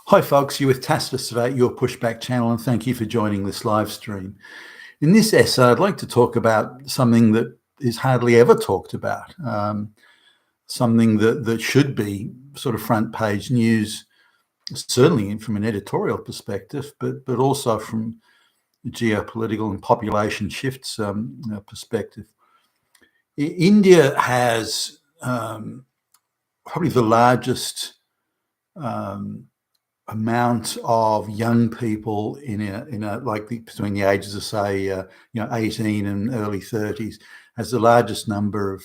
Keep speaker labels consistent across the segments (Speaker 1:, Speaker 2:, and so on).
Speaker 1: Hi folks, you're with Tacitus today, your pushback channel, and thank you for joining this live stream. In this essay, I'd like to talk about something that is hardly ever talked about, something that should be sort of front page news, certainly from an editorial perspective, but also from the geopolitical and population shifts perspective. India has probably the largest amount of young people in a between the ages of say 18 and early 30s, has the largest number of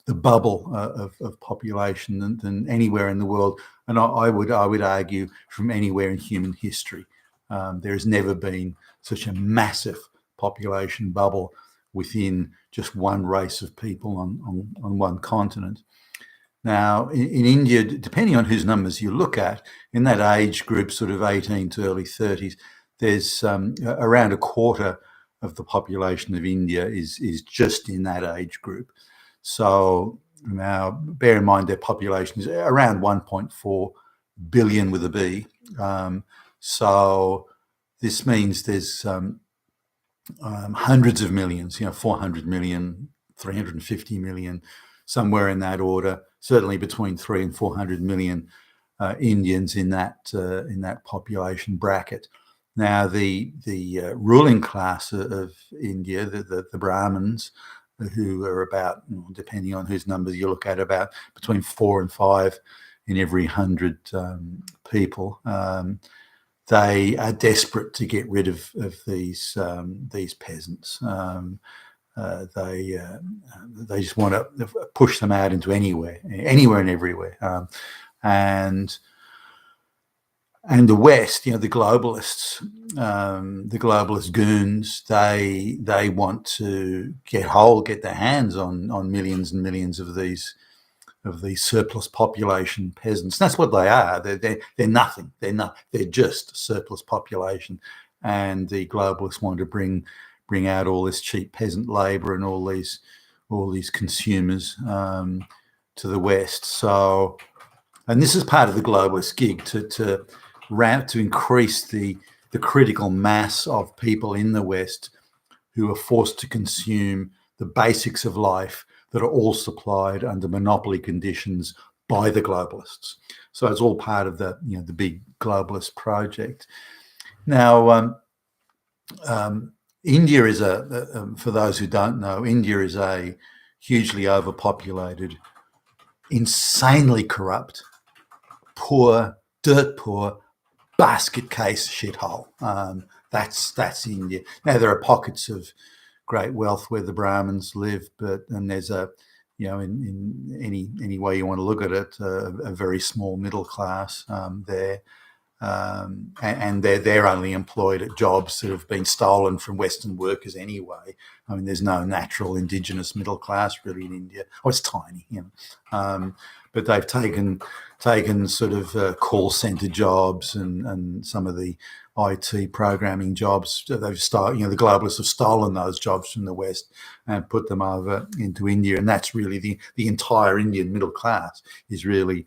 Speaker 1: the bubble of population than anywhere in the world, and I would argue from anywhere in human history. There has never been such a massive population bubble within just one race of people on one continent. Now, in India, depending on whose numbers you look at, in that age group, sort of 18 to early 30s, there's around a quarter of the population of India is just in that age group. So now, bear in mind their population is around 1.4 billion with a B. So this means there's hundreds of millions, 400 million, 350 million, somewhere in that order, certainly between 300 and 400 million Indians in that population bracket. Now, the ruling class of India, the Brahmins, who are about, depending on whose numbers you look at, about between 4 and 5 in every 100 people, they are desperate to get rid of these peasants. They just want to push them out into anywhere and everywhere, and the West, the globalists, the globalist goons, they want to get their hands on millions and millions of these surplus population peasants. That's what they are. They're nothing. They're just surplus population, and the globalists want to bring out all this cheap peasant labor and all these consumers to the West. So, and this is part of the globalist gig to increase the critical mass of people in the West who are forced to consume the basics of life that are all supplied under monopoly conditions by the globalists. So it's all part of the the big globalist project. Now, India is for those who don't know, India is a hugely overpopulated, insanely corrupt, poor, dirt poor, basket case shithole. That's India. Now, there are pockets of great wealth where the Brahmins live, and there's in any way you want to look at it, a very small middle class there. And they're only employed at jobs that have been stolen from Western workers anyway. I mean, there's no natural indigenous middle class really in India. Oh, it's tiny, but they've taken sort of call center jobs and some of the IT programming jobs. They've the globalists have stolen those jobs from the West and put them over into India, and that's really the entire Indian middle class is really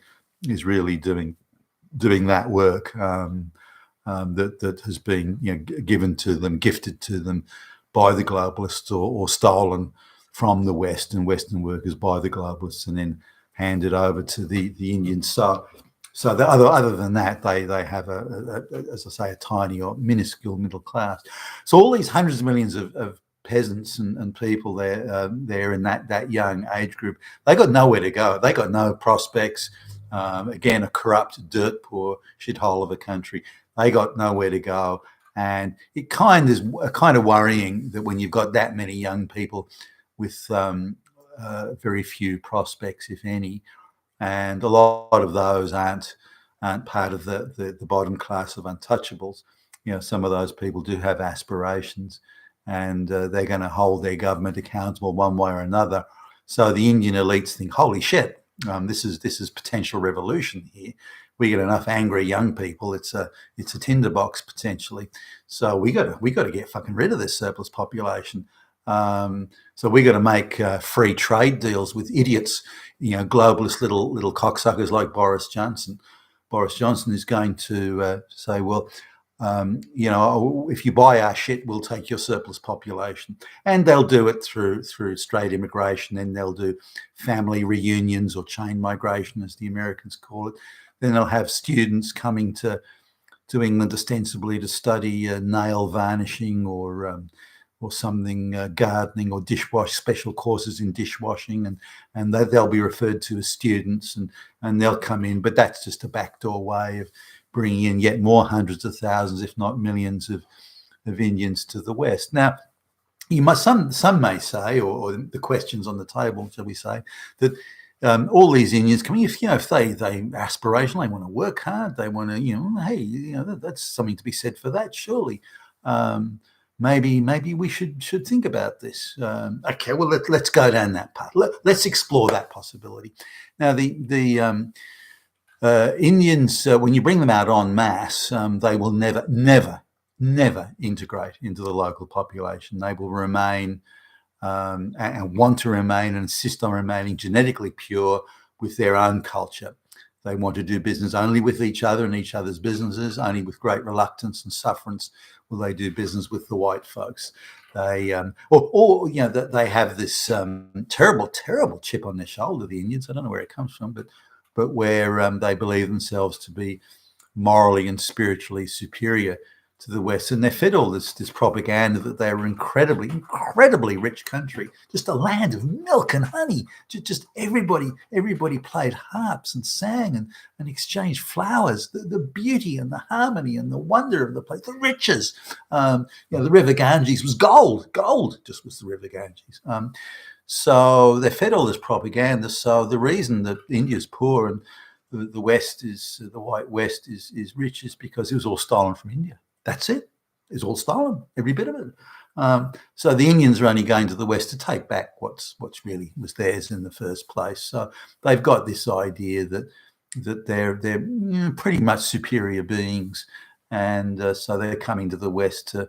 Speaker 1: doing that work that has been given to them, gifted to them by the globalists, or stolen from the West and Western workers by the globalists, and then handed over to the Indians. So other than that, they have as I say, a tiny or minuscule middle class. So all these hundreds of millions of peasants and people there in that young age group, they got nowhere to go. They got no prospects. Again, a corrupt, dirt poor shithole of a country. They got nowhere to go, and it kind of worrying that when you've got that many young people with very few prospects, if any, and a lot of those aren't part of the bottom class of untouchables. Some of those people do have aspirations, and they're going to hold their government accountable one way or another. So the Indian elites think, holy shit, this is potential revolution here. We get enough angry young people. It's a tinderbox potentially. So we got to get fucking rid of this surplus population. So we got to make free trade deals with idiots, globalist little cocksuckers like Boris Johnson, Boris Johnson is going to say, well, if you buy our shit, we'll take your surplus population. And they'll do it through straight immigration. Then they'll do family reunions or chain migration, as the Americans call it. Then they'll have students coming to England ostensibly to study nail varnishing or something, gardening or special courses in dishwashing, and they'll be referred to as students, and they'll come in. But that's just a backdoor way of bringing in yet more hundreds of thousands, if not millions, of Indians to the West. Now, some may say, or the questions on the table, shall we say, that all these Indians coming, if they aspirational, they want to work hard, they want to, that's something to be said for that, surely. Maybe we should think about this. Okay, well, let's go down that path. Let's explore that possibility. Now, the Indians, when you bring them out en masse, they will never integrate into the local population. They will remain and want to remain and insist on remaining genetically pure with their own culture. They want to do business only with each other and each other's businesses. Only with great reluctance and sufferance will they do business with the white folks. They they have this terrible chip on their shoulder, the Indians. I don't know where it comes from, but where they believe themselves to be morally and spiritually superior to the West, and they're fed all this propaganda that they're an incredibly rich country, just a land of milk and honey. Just everybody played harps and sang and exchanged flowers. The beauty and the harmony and the wonder of the place, the riches. The River Ganges was gold. Just was the River Ganges. So they're fed all this propaganda. So the reason that India's poor and the white West is rich is because it was all stolen from India. That's it. It's all stolen, every bit of it. So the Indians are only going to the West to take back what's really was theirs in the first place. So they've got this idea that they're pretty much superior beings, and so they're coming to the West to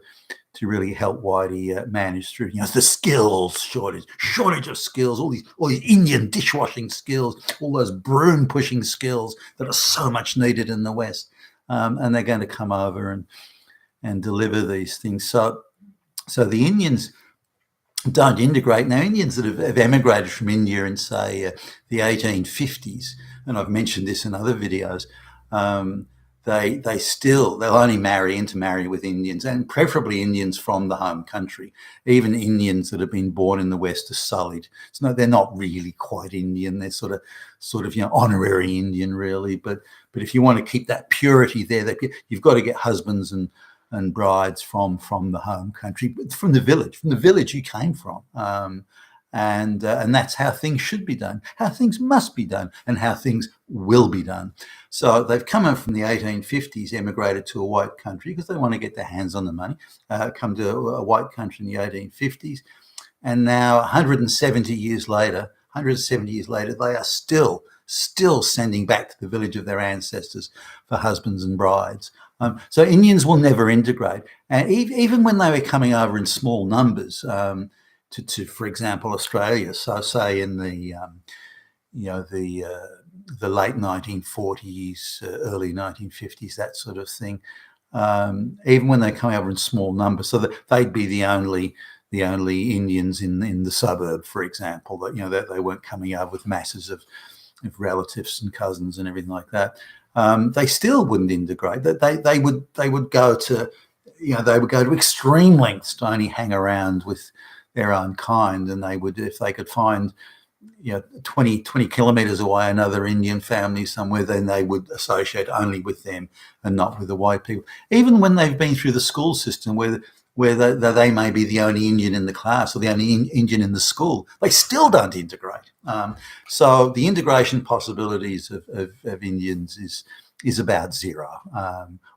Speaker 1: really help Whitey manage through the skills shortage of skills, all these Indian dishwashing skills, all those broom pushing skills that are so much needed in the West, and they're going to come over and deliver these things. So the Indians don't integrate. Now, Indians that have emigrated from India in, say, the 1850s, and I've mentioned this in other videos, they'll only intermarry with Indians, and preferably Indians from the home country. Even Indians that have been born in the West are sullied. So no, they're not really quite Indian. They're sort of honorary Indian, really. But if you want to keep that purity there, you've got to get husbands and brides from the home country, from the village you came from, and that's how things should be done, how things must be done, and how things will be done. So they've come in from the 1850s, emigrated to a white country because they want to get their hands on the money, come to a white country in the 1850s, and now 170 years later, they are still sending back to the village of their ancestors for husbands and brides. So Indians will never integrate, and even when they were coming over in small numbers to, for example, Australia. So say in the late 1940s, early 1950s, that sort of thing. Even when they come over in small numbers, so that they'd be the only Indians in the suburb, for example. That they weren't coming over with masses of relatives and cousins and everything like that. They still wouldn't integrate. They would go to extreme lengths to only hang around with their own kind, and they would, if they could find 20 kilometers away another Indian family somewhere, then they would associate only with them and not with the white people. Even when they've been through the school system where they may be the only Indian in the class or the only Indian in the school, they still don't integrate. So the integration possibilities of Indians is about zero,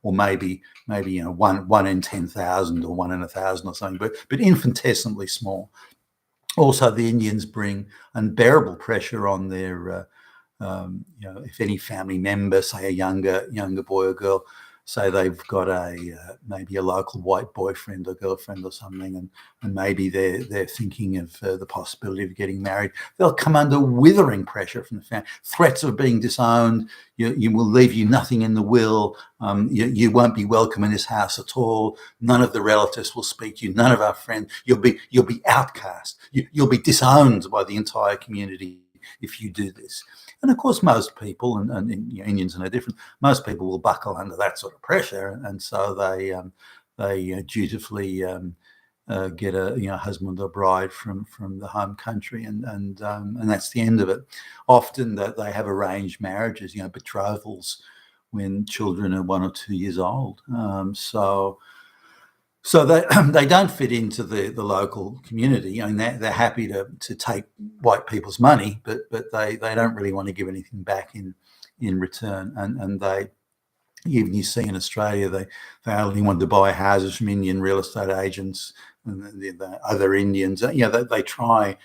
Speaker 1: or maybe 1 in 10,000 or 1 in 1,000 or something, but infinitesimally small. Also, the Indians bring unbearable pressure on their, if any family member, say a younger boy or girl, say they've got maybe a local white boyfriend or girlfriend or something, and maybe they're thinking of the possibility of getting married. They'll come under withering pressure from the family, threats of being disowned. You will leave you nothing in the will. You won't be welcome in this house at all. None of the relatives will speak to you. None of our friends. You'll be outcast. You'll be disowned by the entire community if you do this. And of course, most people, and Indians are no different, most people will buckle under that sort of pressure, and so they dutifully get a husband or bride from the home country, and that's the end of it. Often that they have arranged marriages, betrothals, when children are 1 or 2 years old. So they don't fit into the local community. I mean, they're happy to take white people's money, but they don't really want to give anything back in return. And they, even you see in Australia, they only want to buy houses from Indian real estate agents and the other Indians. They try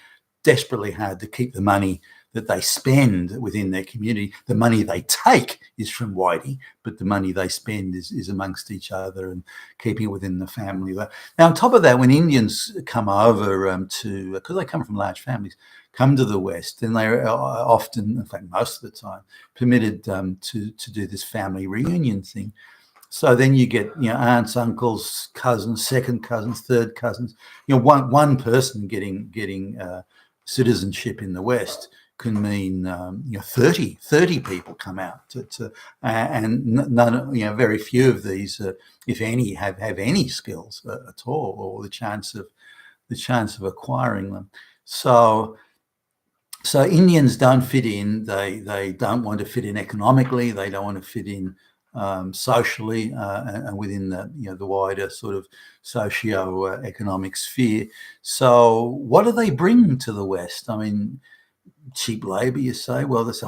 Speaker 1: desperately hard to keep the money that they spend within their community. The money they take is from whitey, but the money they spend is amongst each other and keeping it within the family. Now, on top of that, when Indians come over because they come from large families, come to the West, then they are often, in fact, most of the time, permitted to do this family reunion thing. So then you get, aunts, uncles, cousins, second cousins, third cousins. One person getting citizenship in the West can mean 30 people come out and none, very few of these, if any, have any skills at all, or the chance of acquiring them. So Indians don't fit in. They don't want to fit in economically. They don't want to fit in socially and within the wider sort of socio-economic sphere. So what do they bring to the West? I mean, cheap labour, you say? Well, they say,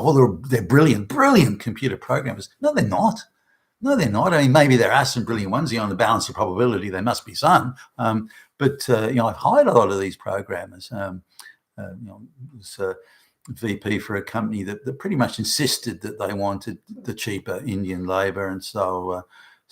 Speaker 1: they're brilliant computer programmers. No, they're not. I mean, maybe there are some brilliant ones. On the balance of probability, there must be some. But I've hired a lot of these programmers. Was a VP for a company that pretty much insisted that they wanted the cheaper Indian labour, and so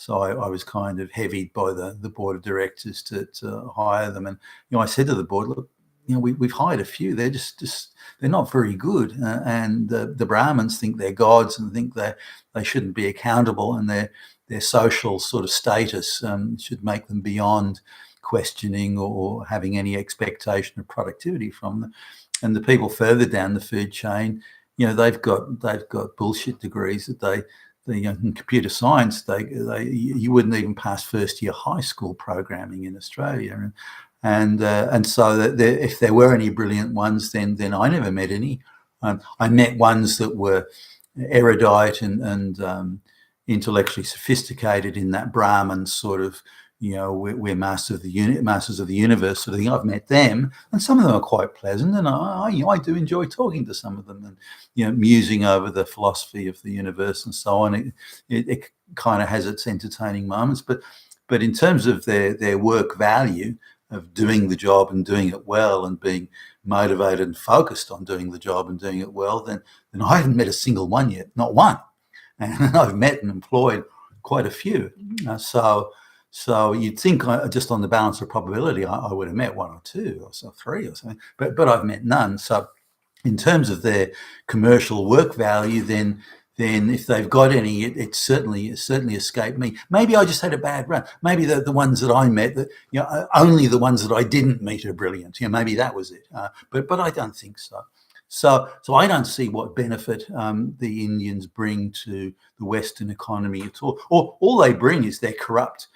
Speaker 1: I was kind of heavied by the board of directors to hire them. And I said to the board, look, we've hired a few. They're just they're not very good, and the Brahmins think they're gods and think they shouldn't be accountable, and their social sort of status should make them beyond questioning or having any expectation of productivity from them. And the people further down the food chain, they've got bullshit degrees that in computer science you wouldn't even pass first year high school programming in Australia. And so that if there were any brilliant ones, then I never met any. I met ones that were erudite and intellectually sophisticated in that Brahmin sort of, we're masters of the universe sort of thing. I've met them, and some of them are quite pleasant, and I do enjoy talking to some of them, and musing over the philosophy of the universe and so on. It kind of has its entertaining moments, but in terms of their work value of doing the job and doing it well and being motivated and focused on doing the job and doing it well, then I haven't met a single one yet, not one. And I've met and employed quite a few. So you'd think just on the balance of probability, I would have met one or two or so, three or something, but I've met none. So in terms of their commercial work value, then if they've got any, it certainly escaped me. Maybe I just had a bad run. Maybe the ones that I met, only the ones that I didn't meet are brilliant. Maybe that was it. But I don't think so. So I don't see what benefit the Indians bring to the Western economy at all. Or all they bring is their corrupt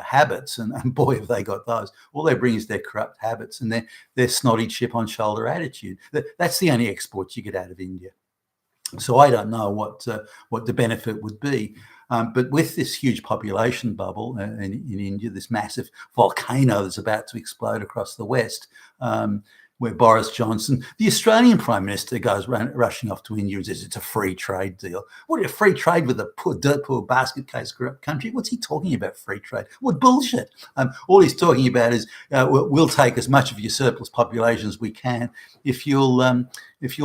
Speaker 1: habits, and boy, have they got those. All they bring is their corrupt habits and their snotty chip on shoulder attitude. That's the only export you get out of India. So I don't know what the benefit would be. But with this huge population bubble in India, this massive volcano that's about to explode across the West, where Boris Johnson, the Australian Prime Minister, goes rushing off to India and says it's a free trade deal. What, a free trade with a dirt poor basket case corrupt country? What's he talking about, free trade? What bullshit. All he's talking about is we'll take as much of your surplus population as we can if you'll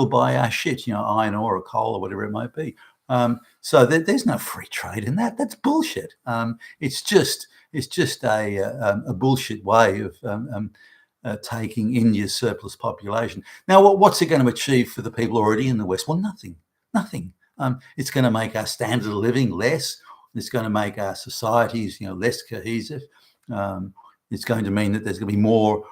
Speaker 1: buy our shit, iron ore or coal or whatever it might be. There's no free trade in that. That's bullshit. It's just a bullshit way of taking India's surplus population. Now, what's it going to achieve for the people already in the West? Well, nothing. Nothing. It's going to make our standard of living less. It's going to make our societies, less cohesive. It's going to mean that there's going to be more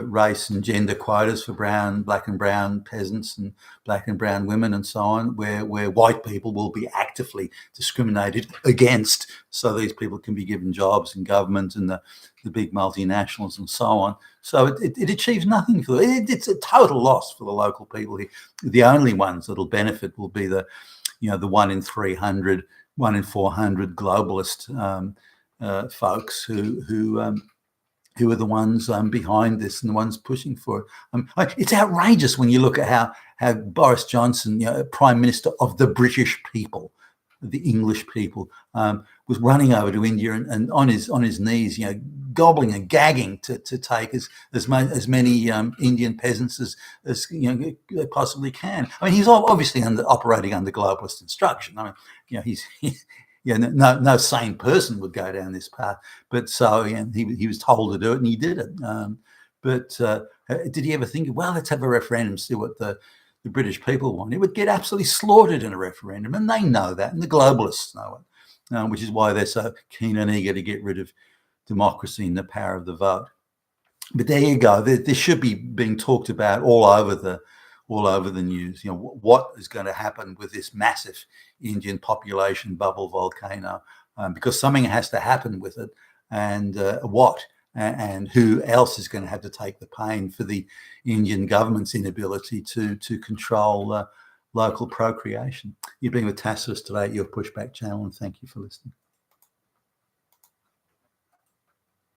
Speaker 1: race and gender quotas for black and brown peasants and black and brown women and so on, where white people will be actively discriminated against, so these people can be given jobs in government and the big multinationals and so on. So it achieves nothing for them. It's a total loss for the local people here. The only ones that'll benefit will be the 1 in 300, 1 in 400 globalist folks who are the ones behind this and the ones pushing for it. It's outrageous when you look at how Boris Johnson, Prime Minister of the British people, the English people, was running over to India and on his knees, gobbling and gagging to take as many Indian peasants as they possibly can. I mean, he's obviously operating under globalist instruction. I mean, he's no sane person would go down this path. But so he was told to do it, and he did it. But did he ever think, well, let's have a referendum, see what the British people want? It would get absolutely slaughtered in a referendum, and they know that, and the globalists know it, which is why they're so keen and eager to get rid of democracy and the power of the vote. But there you go. This should be being talked about all over the news. What is going to happen with this massive Indian population bubble volcano, because something has to happen with it, and what and who else is going to have to take the pain for the Indian government's inability to control local procreation. You've been with Tacitus today at your Pushback channel, and thank you for listening.